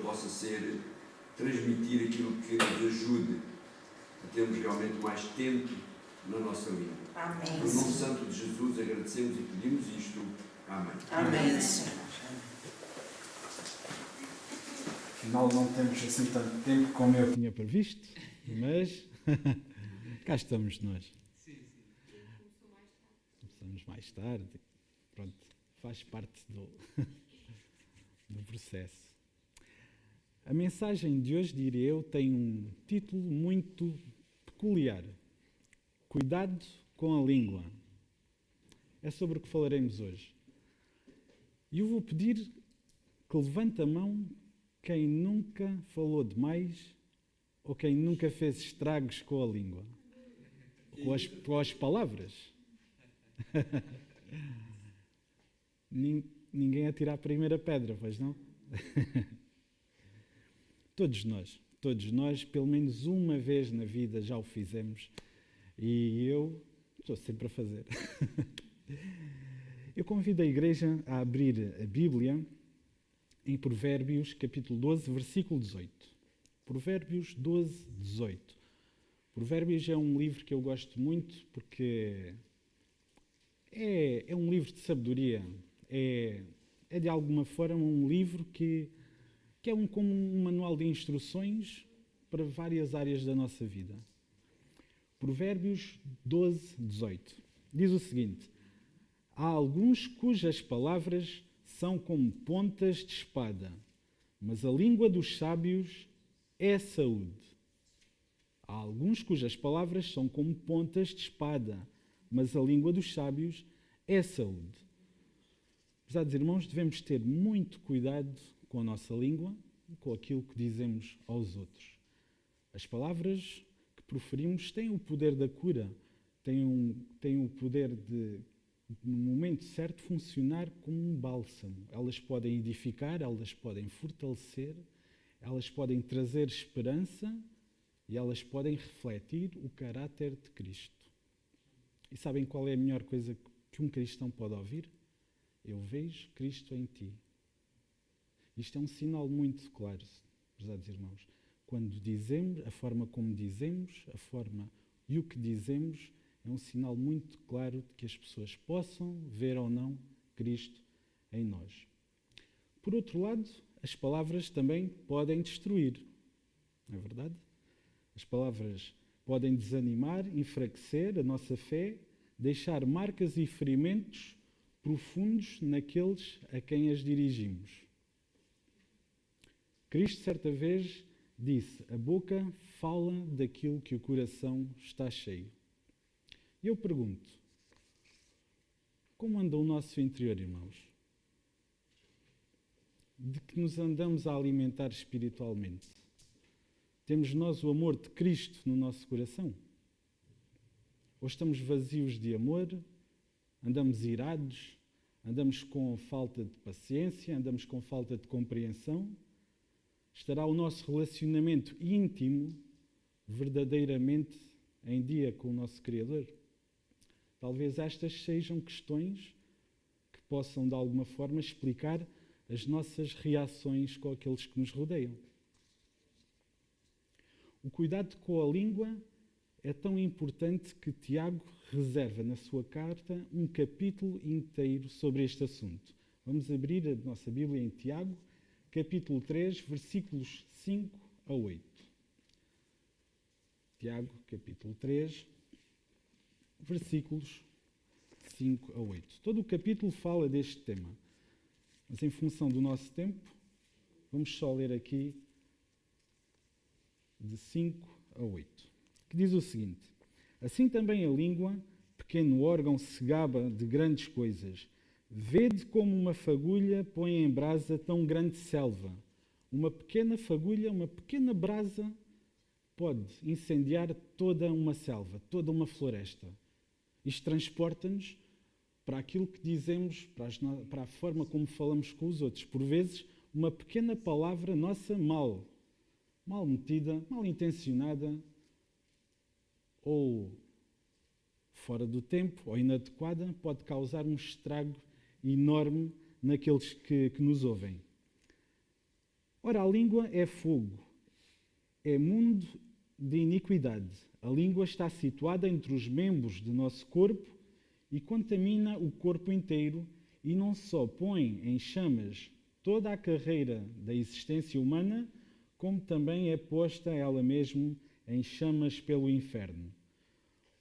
possa ser transmitir aquilo que nos ajude a termos realmente mais tempo na nossa vida. Amém. No nome santo de Jesus agradecemos e pedimos isto. Amém. Amém, Senhor. Afinal, não temos assim tanto tempo como eu tinha previsto, mas cá estamos nós. Começamos mais tarde. Pronto, faz parte do processo. A mensagem de hoje, diria eu, tem um título muito peculiar. Cuidado com a língua. É sobre o que falaremos hoje. E eu vou pedir que levante a mão quem nunca falou demais ou quem nunca fez estragos com a língua. Com as palavras. Ninguém atira a primeira pedra, pois não? Todos nós, pelo menos uma vez na vida já o fizemos e eu estou sempre a fazer. Eu convido a igreja a abrir a Bíblia em Provérbios, capítulo 12, versículo 18. Provérbios 12, 18. Provérbios é um livro que eu gosto muito porque é um livro de sabedoria. É de alguma forma um livro que é como um manual de instruções para várias áreas da nossa vida. Provérbios 12, 18. Diz o seguinte: há alguns cujas palavras são como pontas de espada, mas a língua dos sábios é saúde. Há alguns cujas palavras são como pontas de espada, mas a língua dos sábios é saúde. Pesados irmãos, devemos ter muito cuidado com a nossa língua e com aquilo que dizemos aos outros. As palavras que proferimos têm o poder da cura, têm o poder de, no momento certo, funcionar como um bálsamo. Elas podem edificar, elas podem fortalecer, elas podem trazer esperança e elas podem refletir o caráter de Cristo. E sabem qual é a melhor coisa que um cristão pode ouvir? Eu vejo Cristo em ti. Isto é um sinal muito claro, prezados irmãos. Quando dizemos, a forma como dizemos, a forma e o que dizemos, é um sinal muito claro de que as pessoas possam ver ou não Cristo em nós. Por outro lado, as palavras também podem destruir. Não é verdade? As palavras podem desanimar, enfraquecer a nossa fé, deixar marcas e ferimentos profundos naqueles a quem as dirigimos. Cristo, certa vez, disse: a boca fala daquilo que o coração está cheio. E eu pergunto: como anda o nosso interior, irmãos? De que nos andamos a alimentar espiritualmente? Temos nós o amor de Cristo no nosso coração? Ou estamos vazios de amor? Andamos irados? Andamos com falta de paciência? Andamos com falta de compreensão? Estará o nosso relacionamento íntimo verdadeiramente em dia com o nosso Criador? Talvez estas sejam questões que possam, de alguma forma, explicar as nossas reações com aqueles que nos rodeiam. O cuidado com a língua é tão importante que Tiago reserva na sua carta um capítulo inteiro sobre este assunto. Vamos abrir a nossa Bíblia em Tiago, capítulo 3, versículos 5 a 8. Tiago, capítulo 3, versículos 5 a 8. Todo o capítulo fala deste tema, mas em função do nosso tempo, vamos só ler aqui de 5 a 8, que diz o seguinte: assim também a língua, pequeno órgão, se gaba de grandes coisas. Vede como uma fagulha põe em brasa tão grande selva. Uma pequena fagulha, uma pequena brasa, pode incendiar toda uma selva, toda uma floresta. Isto transporta-nos para aquilo que dizemos, para a forma como falamos com os outros. Por vezes, uma pequena palavra nossa mal metida, mal intencionada, ou fora do tempo, ou inadequada, pode causar um estrago enorme naqueles que nos ouvem. Ora, a língua é fogo, é mundo de iniquidade. A língua está situada entre os membros do nosso corpo e contamina o corpo inteiro e não só põe em chamas toda a carreira da existência humana, como também é posta ela mesma em chamas pelo inferno.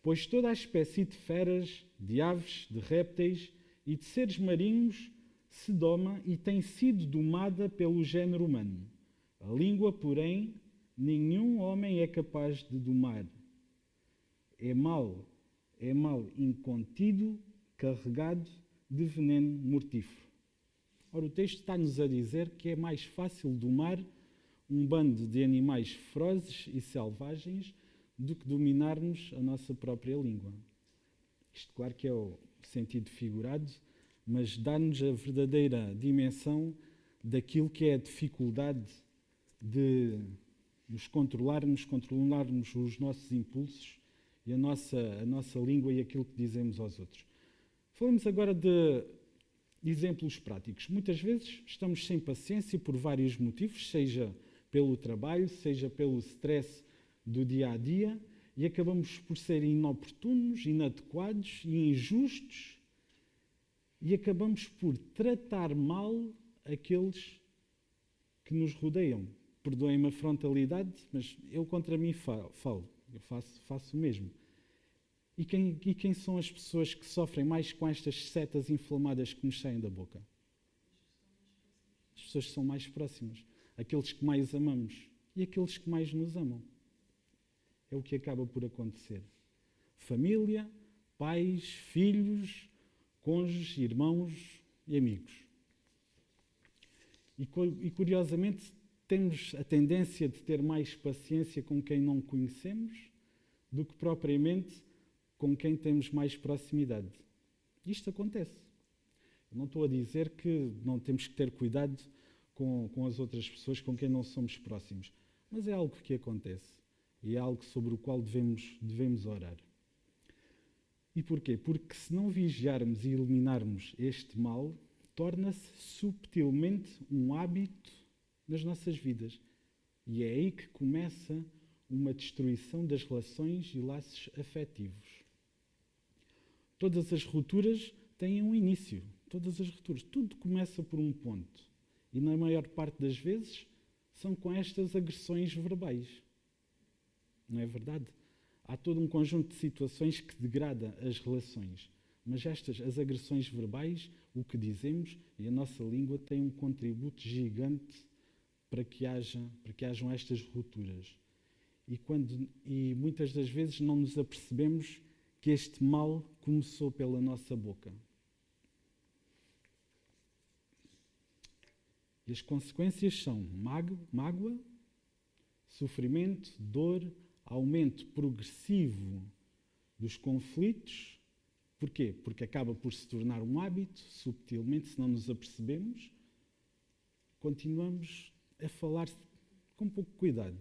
Pois toda a espécie de feras, de aves, de répteis e de seres marinhos se doma e tem sido domada pelo género humano. A língua, porém, nenhum homem é capaz de domar. É mal incontido, carregado de veneno mortífero. Ora, o texto está-nos a dizer que é mais fácil domar um bando de animais ferozes e selvagens do que dominarmos a nossa própria língua. Isto, claro, que é o sentido figurado, mas dá-nos a verdadeira dimensão daquilo que é a dificuldade de nos controlarmos os nossos impulsos e a nossa língua e aquilo que dizemos aos outros. Falamos agora de exemplos práticos. Muitas vezes estamos sem paciência por vários motivos, seja pelo trabalho, seja pelo stress do dia a dia, e acabamos por ser inoportunos, inadequados e injustos, e acabamos por tratar mal aqueles que nos rodeiam. Perdoem-me a frontalidade, mas eu contra mim falo, eu faço o mesmo. E quem são as pessoas que sofrem mais com estas setas inflamadas que nos saem da boca? As pessoas que são mais próximas, aqueles que mais amamos e aqueles que mais nos amam. É o que acaba por acontecer. Família, pais, filhos, cônjuges, irmãos e amigos. E curiosamente, temos a tendência de ter mais paciência com quem não conhecemos do que propriamente com quem temos mais proximidade. Isto acontece. Eu não estou a dizer que não temos que ter cuidado com as outras pessoas com quem não somos próximos, mas é algo que acontece e é algo sobre o qual devemos orar. E porquê? Porque se não vigiarmos e eliminarmos este mal, torna-se subtilmente um hábito nas nossas vidas. E é aí que começa uma destruição das relações e laços afetivos. Todas as rupturas têm um início. Todas as rupturas. Tudo começa por um ponto. E na maior parte das vezes são com estas agressões verbais. Não é verdade? Há todo um conjunto de situações que degrada as relações. Mas as agressões verbais, o que dizemos, e a nossa língua tem um contributo gigante para que hajam estas rupturas. E muitas das vezes não nos apercebemos que este mal começou pela nossa boca. E as consequências são mágoa, sofrimento, dor, aumento progressivo dos conflitos. Porquê? Porque acaba por se tornar um hábito, subtilmente, se não nos apercebemos, continuamos a falar com pouco cuidado.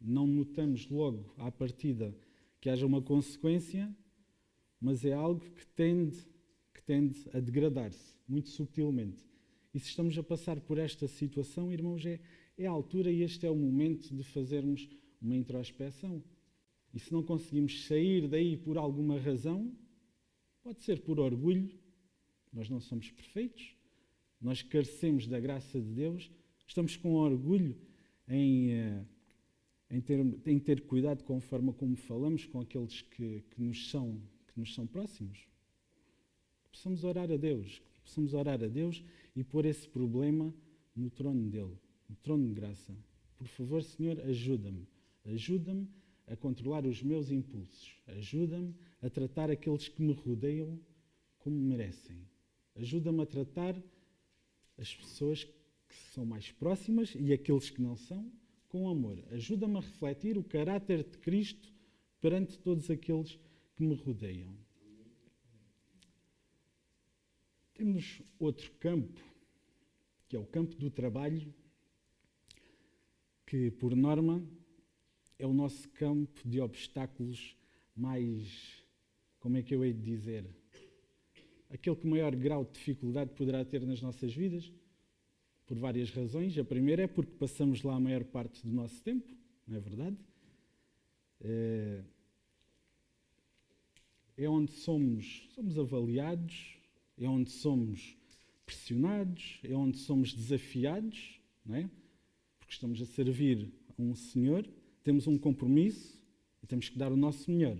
Não notamos logo à partida que haja uma consequência, mas é algo que tende a degradar-se, muito subtilmente. E se estamos a passar por esta situação, irmãos, é a altura e este é o momento de fazermos uma introspeção. E se não conseguimos sair daí por alguma razão, pode ser por orgulho, nós não somos perfeitos, nós carecemos da graça de Deus, estamos com orgulho em ter cuidado com a forma como falamos com aqueles que nos são próximos. Possamos orar a Deus e pôr esse problema no trono dele, no trono de graça. Por favor, Senhor, ajuda-me a controlar os meus impulsos, ajuda-me a tratar aqueles que me rodeiam como merecem, ajuda-me a tratar as pessoas que são mais próximas e aqueles que não são, com amor. Ajuda-me a refletir o caráter de Cristo perante todos aqueles que me rodeiam. Temos outro campo, que é o campo do trabalho, que, por norma, é o nosso campo de obstáculos mais, como é que eu hei de dizer, aquele que maior grau de dificuldade poderá ter nas nossas vidas. por várias razões. A primeira é porque passamos lá a maior parte do nosso tempo, não é verdade? É onde somos avaliados, é onde somos pressionados, é onde somos desafiados, não é? Porque estamos a servir a um Senhor, temos um compromisso e temos que dar o nosso melhor.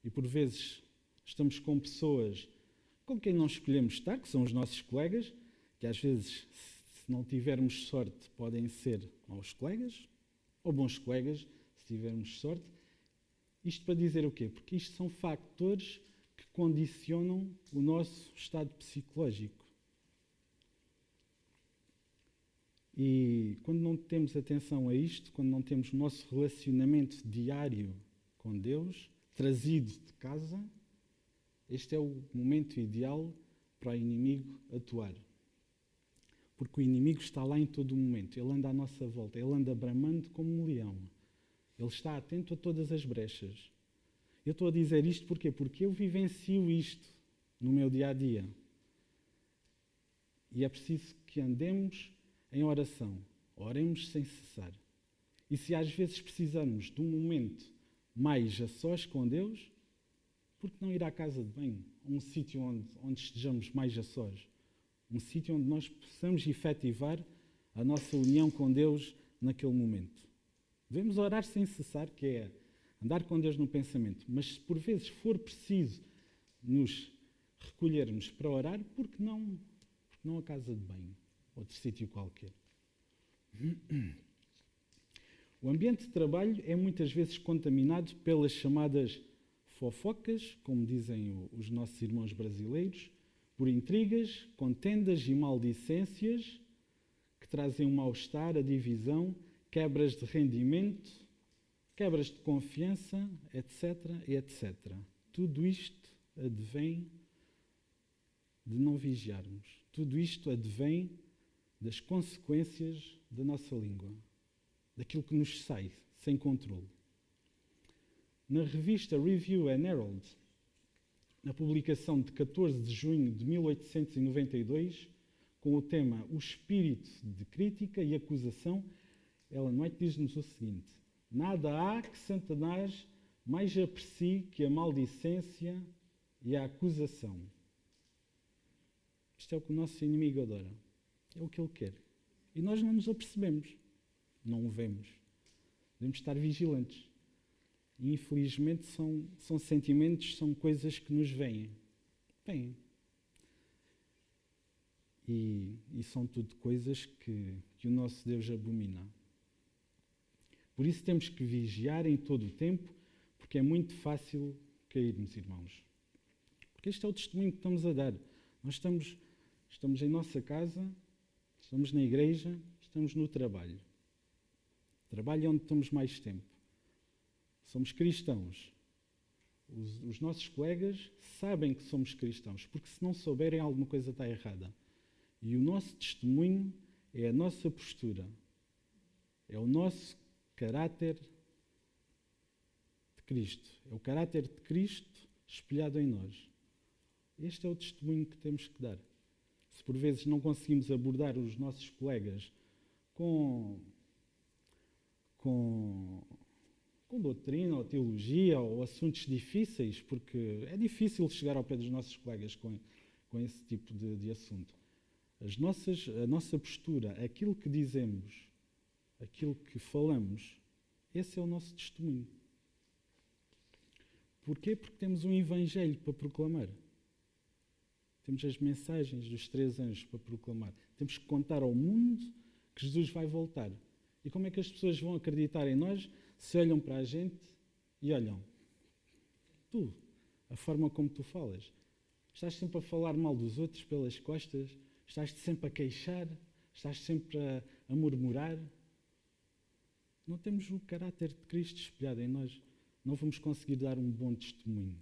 E por vezes estamos com pessoas com quem não escolhemos estar, que são os nossos colegas, que às vezes, se não tivermos sorte, podem ser maus colegas, ou bons colegas, se tivermos sorte. Isto para dizer o quê? Porque isto são fatores que condicionam o nosso estado psicológico. E quando não temos atenção a isto, quando não temos o nosso relacionamento diário com Deus, trazido de casa, este é o momento ideal para o inimigo atuar. Porque o inimigo está lá em todo o momento, ele anda à nossa volta, ele anda bramando como um leão. Ele está atento a todas as brechas. Eu estou a dizer isto porquê? Porque eu vivencio isto no meu dia-a-dia. E é preciso que andemos em oração. Oremos sem cessar. E se às vezes precisamos de um momento mais a sós com Deus, por que não ir à casa de banho? Um sítio onde estejamos mais a sós. Um sítio onde nós possamos efetivar a nossa união com Deus naquele momento. Devemos orar sem cessar, que é andar com Deus no pensamento. Mas se por vezes for preciso nos recolhermos para orar, por que não a casa de banho? Outro sítio qualquer. O ambiente de trabalho é muitas vezes contaminado pelas chamadas fofocas, como dizem os nossos irmãos brasileiros, por intrigas, contendas e maldicências que trazem um mal-estar, a divisão, quebras de rendimento, quebras de confiança, etc, etc. Tudo isto advém de não vigiarmos. Tudo isto advém das consequências da nossa língua, daquilo que nos sai sem controle. Na revista Review and Herald, na publicação de 14 de junho de 1892, com o tema O Espírito de Crítica e Acusação, Ellen White diz-nos o seguinte: nada há que Satanás mais aprecie que a maldicência e a acusação. Isto é o que o nosso inimigo adora. É o que ele quer. E nós não nos apercebemos. Não o vemos. Devemos estar vigilantes. E, infelizmente, são sentimentos, são coisas que nos vêm. Vêm. E são tudo coisas que o nosso Deus abomina. Por isso temos que vigiar em todo o tempo, porque é muito fácil cairmos, irmãos. Porque este é o testemunho que estamos a dar. Nós estamos em nossa casa, estamos na igreja, estamos no trabalho. Trabalho é onde estamos mais tempo. Somos cristãos. Os nossos colegas sabem que somos cristãos, porque se não souberem, alguma coisa está errada. E o nosso testemunho é a nossa postura, é o nosso caráter de Cristo. É o caráter de Cristo espelhado em nós. Este é o testemunho que temos que dar. Se por vezes não conseguimos abordar os nossos colegas com doutrina ou teologia ou assuntos difíceis, porque é difícil chegar ao pé dos nossos colegas com esse tipo de assunto. A nossa postura, aquilo que dizemos, aquilo que falamos, esse é o nosso testemunho. Porquê? Porque temos um evangelho para proclamar. Temos as mensagens dos 3 anjos para proclamar. Temos que contar ao mundo que Jesus vai voltar. E como é que as pessoas vão acreditar em nós se olham para a gente e olham? Tu, a forma como tu falas. Estás sempre a falar mal dos outros pelas costas? Estás sempre a queixar? Estás sempre a murmurar? Não temos o caráter de Cristo espelhado em nós. Não vamos conseguir dar um bom testemunho.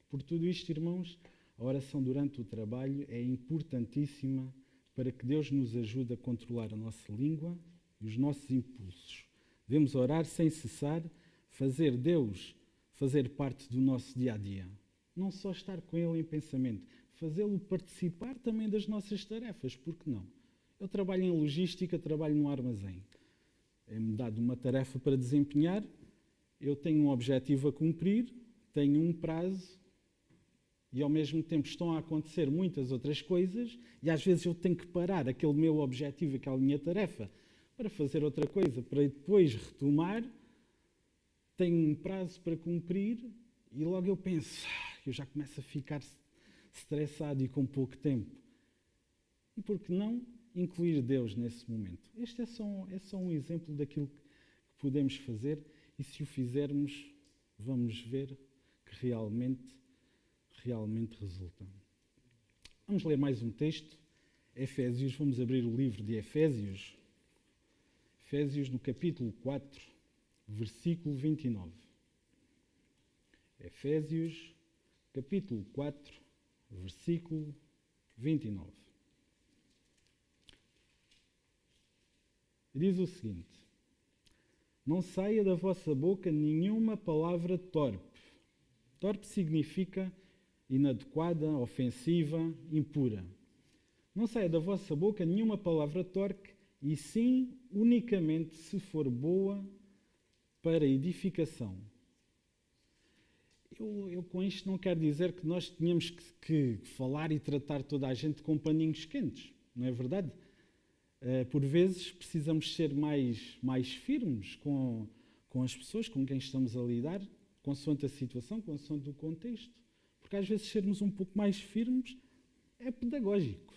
Por tudo isto, irmãos, a oração durante o trabalho é importantíssima para que Deus nos ajude a controlar a nossa língua e os nossos impulsos. Devemos orar sem cessar, fazer Deus fazer parte do nosso dia-a-dia. não só estar com ele em pensamento, fazê-lo participar também das nossas tarefas, por que não? Eu trabalho em logística, trabalho num armazém. É-me dado uma tarefa para desempenhar, eu tenho um objetivo a cumprir, tenho um prazo e ao mesmo tempo estão a acontecer muitas outras coisas e às vezes eu tenho que parar aquele meu objetivo, aquela minha tarefa, para fazer outra coisa, para depois retomar, tenho um prazo para cumprir e logo eu penso, eu já começo a ficar estressado e com pouco tempo. E por que não incluir Deus nesse momento? Este é só um exemplo daquilo que podemos fazer e se o fizermos, vamos ver que realmente resulta. Vamos ler mais um texto. Efésios, vamos abrir o livro de Efésios. Efésios no capítulo 4, versículo 29. Efésios, capítulo 4, versículo 29. Diz o seguinte: não saia da vossa boca nenhuma palavra torpe. Torpe significa inadequada, ofensiva, impura. Não saia da vossa boca nenhuma palavra torpe, e sim unicamente se for boa para edificação. Eu com isto não quero dizer que nós tenhamos que falar e tratar toda a gente com paninhos quentes, não é verdade? Por vezes precisamos ser mais firmes com as pessoas com quem estamos a lidar, consoante a situação, consoante o contexto. Porque às vezes sermos um pouco mais firmes é pedagógico.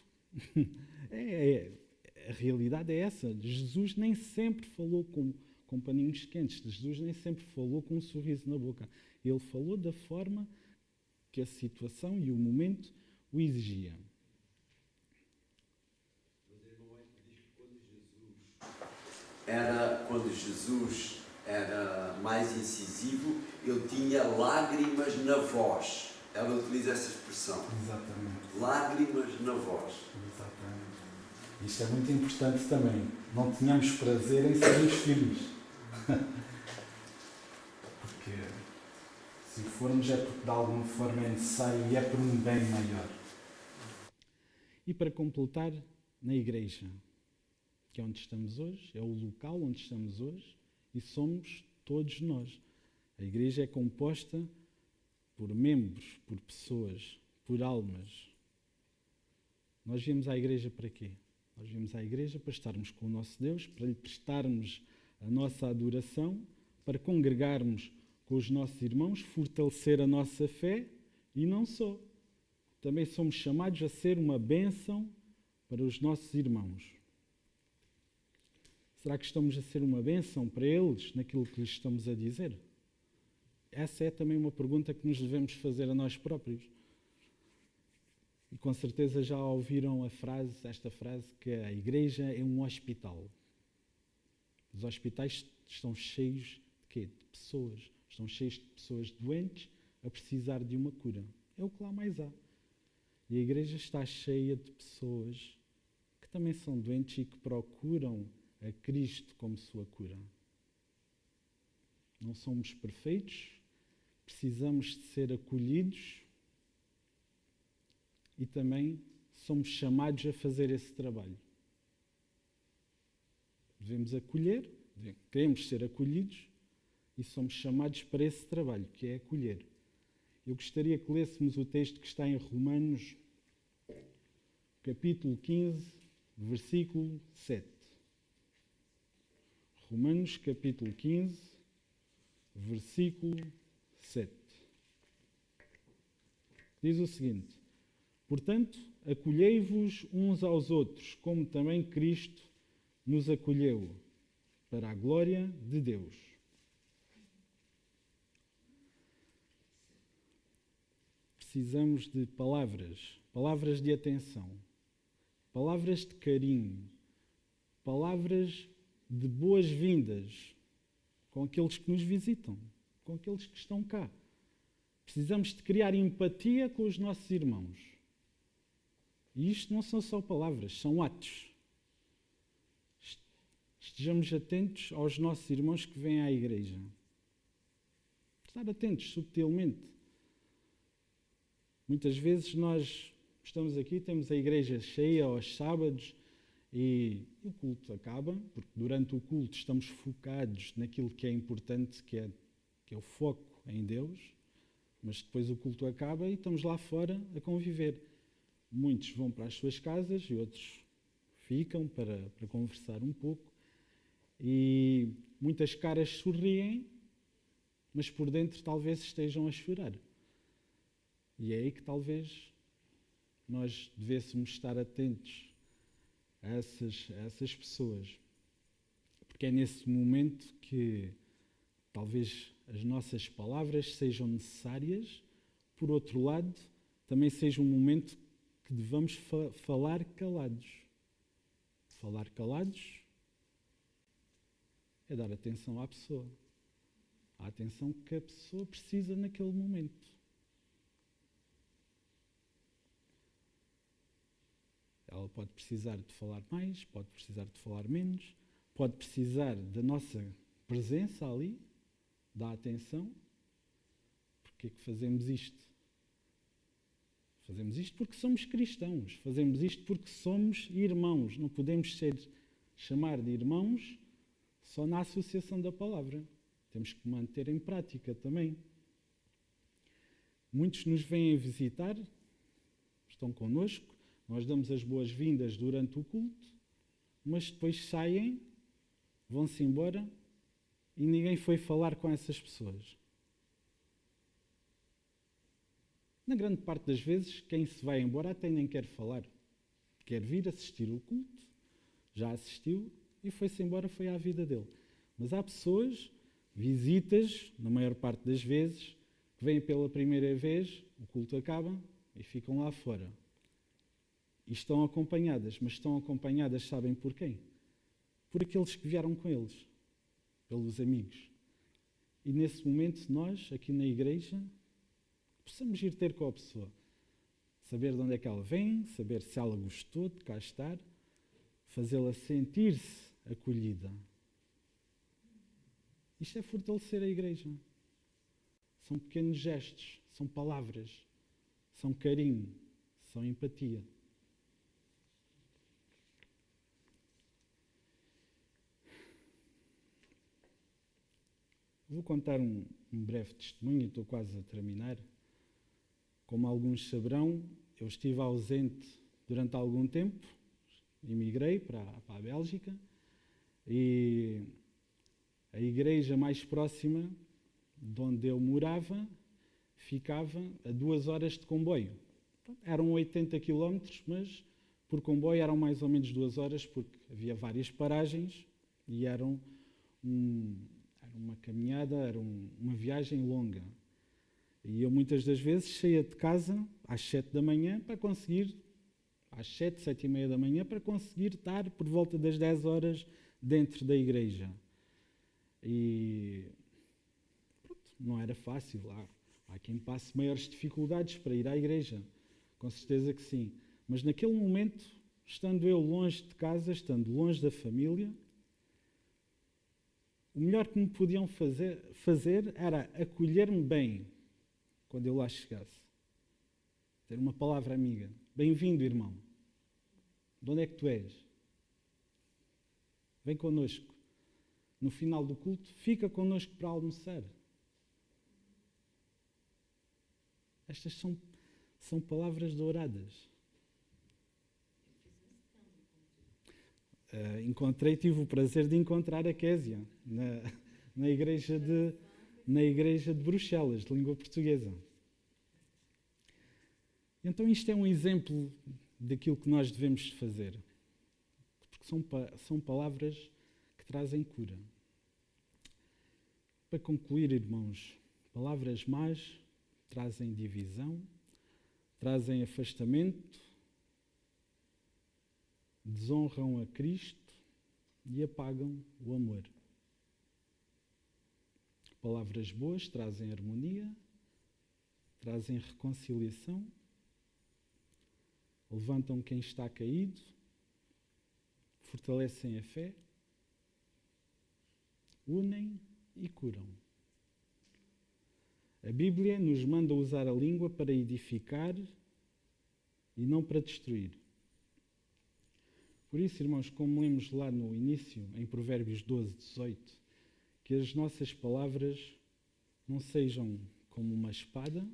A realidade é essa. Jesus nem sempre falou com paninhos quentes. Jesus nem sempre falou com um sorriso na boca. Ele falou da forma que a situação e o momento o exigia. Quando Jesus era mais incisivo, ele tinha lágrimas na voz. Ela utiliza essa expressão. Exatamente. Lágrimas na voz. Exatamente. Isto é muito importante também. Não tenhamos prazer em sermos firmes. Porque se formos é porque de alguma forma é necessário e é por um bem maior. E para completar, na igreja, que é onde estamos hoje, é o local onde estamos hoje e somos todos nós. A igreja é composta por membros, por pessoas, por almas. Nós viemos à igreja para quê? Nós viemos à igreja para estarmos com o nosso Deus, para lhe prestarmos a nossa adoração, para congregarmos com os nossos irmãos, fortalecer a nossa fé e não só. Também somos chamados a ser uma bênção para os nossos irmãos. Será que estamos a ser uma bênção para eles naquilo que lhes estamos a dizer? Essa é também uma pergunta que nos devemos fazer a nós próprios. E com certeza já ouviram esta frase que a igreja é um hospital. Os hospitais estão cheios de quê? De pessoas. Estão cheios de pessoas doentes a precisar de uma cura. É o que lá mais há. E a igreja está cheia de pessoas que também são doentes e que procuram a Cristo como sua cura. Não somos perfeitos, precisamos de ser acolhidos e também somos chamados a fazer esse trabalho. Devemos acolher, queremos ser acolhidos e somos chamados para esse trabalho, que é acolher. Eu gostaria que lêssemos o texto que está em Romanos, capítulo 15, versículo 7. Romanos, capítulo 15, versículo 7. Diz o seguinte: portanto, acolhei-vos uns aos outros, como também Cristo nos acolheu, para a glória de Deus. Precisamos de palavras de atenção, palavras de carinho, palavras de boas-vindas com aqueles que nos visitam, com aqueles que estão cá. Precisamos de criar empatia com os nossos irmãos. E isto não são só palavras, são atos. Estejamos atentos aos nossos irmãos que vêm à igreja. Estar atentos subtilmente. Muitas vezes nós estamos aqui, temos a igreja cheia aos sábados e o culto acaba, porque durante o culto estamos focados naquilo que é importante, que é o foco em Deus, mas depois o culto acaba e estamos lá fora a conviver. Muitos vão para as suas casas e outros ficam para conversar um pouco. E muitas caras sorriem, mas por dentro talvez estejam a chorar. E é aí que talvez nós devêssemos estar atentos a essas pessoas. Porque é nesse momento que talvez as nossas palavras sejam necessárias, por outro lado, também seja um momento que devamos falar calados. Falar calados é dar atenção à pessoa. A atenção que a pessoa precisa naquele momento. Ela pode precisar de falar mais, pode precisar de falar menos, pode precisar da nossa presença ali, da atenção. Porquê é que fazemos isto? Fazemos isto porque somos cristãos, fazemos isto porque somos irmãos. Não podemos chamar de irmãos só na associação da palavra. Temos que manter em prática também. Muitos nos vêm visitar, estão connosco, nós damos as boas-vindas durante o culto, mas depois saem, vão-se embora e ninguém foi falar com essas pessoas. Na grande parte das vezes, quem se vai embora até nem quer falar. Quer vir assistir o culto, já assistiu e foi-se embora, foi à vida dele. Mas há pessoas, visitas, na maior parte das vezes, que vêm pela primeira vez, o culto acaba e ficam lá fora. E estão acompanhadas, mas estão acompanhadas, sabem por quem? Por aqueles que vieram com eles, pelos amigos. E nesse momento nós, aqui na igreja, possamos ir ter com a pessoa. Saber de onde é que ela vem, saber se ela gostou de cá estar, fazê-la sentir-se acolhida. Isto é fortalecer a igreja. São pequenos gestos, são palavras, são carinho, são empatia. Vou contar um breve testemunho, estou quase a terminar. Como alguns saberão, eu estive ausente durante algum tempo, emigrei para a Bélgica e a igreja mais próxima de onde eu morava ficava a 2 horas de comboio. Eram 80 quilómetros, mas por comboio eram mais ou menos 2 horas, porque havia várias paragens e era uma caminhada, era uma viagem longa. E eu muitas das vezes saía de casa às 7 da manhã para conseguir, às 7, 7 e meia da manhã, para conseguir estar por volta das 10 horas dentro da igreja. E pronto, não era fácil. Há quem passe maiores dificuldades para ir à igreja, com certeza que sim. Mas naquele momento, estando eu longe de casa, estando longe da família, o melhor que me podiam fazer era acolher-me bem quando eu lá chegasse. Ter uma palavra amiga. Bem-vindo, irmão. De onde é que tu és? Vem connosco. No final do culto, fica connosco para almoçar. Estas são palavras douradas. Tive o prazer de encontrar a Késia na igreja de Bruxelas, de língua portuguesa. Então isto é um exemplo daquilo que nós devemos fazer. Porque são palavras que trazem cura. Para concluir, irmãos, palavras más trazem divisão, trazem afastamento, desonram a Cristo e apagam o amor. Palavras boas trazem harmonia, trazem reconciliação, levantam quem está caído, fortalecem a fé, unem e curam. A Bíblia nos manda usar a língua para edificar e não para destruir. Por isso, irmãos, como lemos lá no início, em Provérbios 12, 18, que as nossas palavras não sejam como uma espada,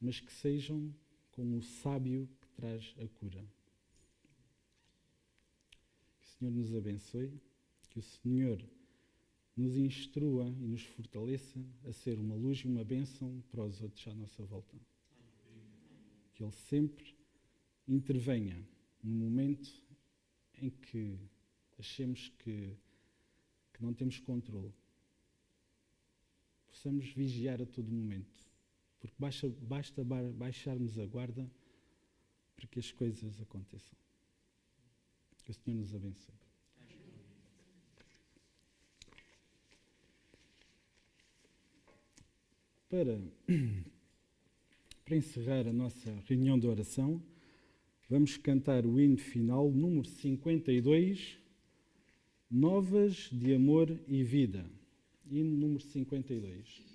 mas que sejam como o sábio que traz a cura. Que o Senhor nos abençoe, que o Senhor nos instrua e nos fortaleça a ser uma luz e uma bênção para os outros à nossa volta. Que Ele sempre intervenha no momento em que achemos que não temos controle. Possamos vigiar a todo momento, porque basta baixarmos a guarda para que as coisas aconteçam. Que o Senhor nos abençoe. Para encerrar a nossa reunião de oração, vamos cantar o hino final, número 52, Novas de Amor e Vida. Hino número 52.